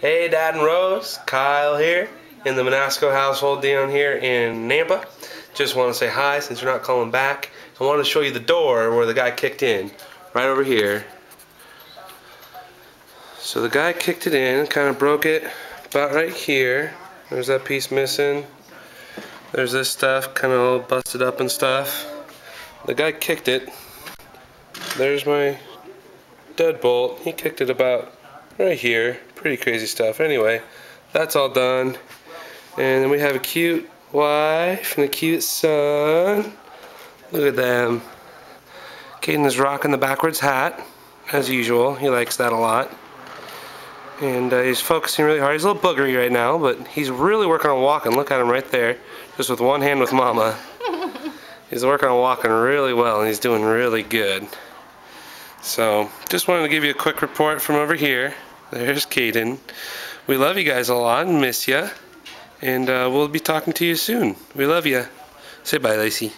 Hey, Dad and Rose, Kyle here in the Monasco household down here in Nampa. Just want to say hi since you're not calling back. I wanted to show you the door where the guy kicked in, right over here. So the guy kicked it in, kind of broke it about right here. There's that piece missing. There's this stuff kind of all busted up and stuff. The guy kicked it. There's my deadbolt. He kicked it about right here. Pretty crazy stuff. Anyway, that's all done. And then we have a cute wife and a cute son. Look at them. Caden is rocking the backwards hat, as usual. He likes that a lot. And he's focusing really hard. He's a little boogery right now, but he's really working on walking. Look at him right there, just with one hand with Mama. He's working on walking really well, and he's doing really good. So, just wanted to give you a quick report from over here. There's Caden. We love you guys a lot and miss ya. And we'll be talking to you soon. We love ya. Say bye, Lacey.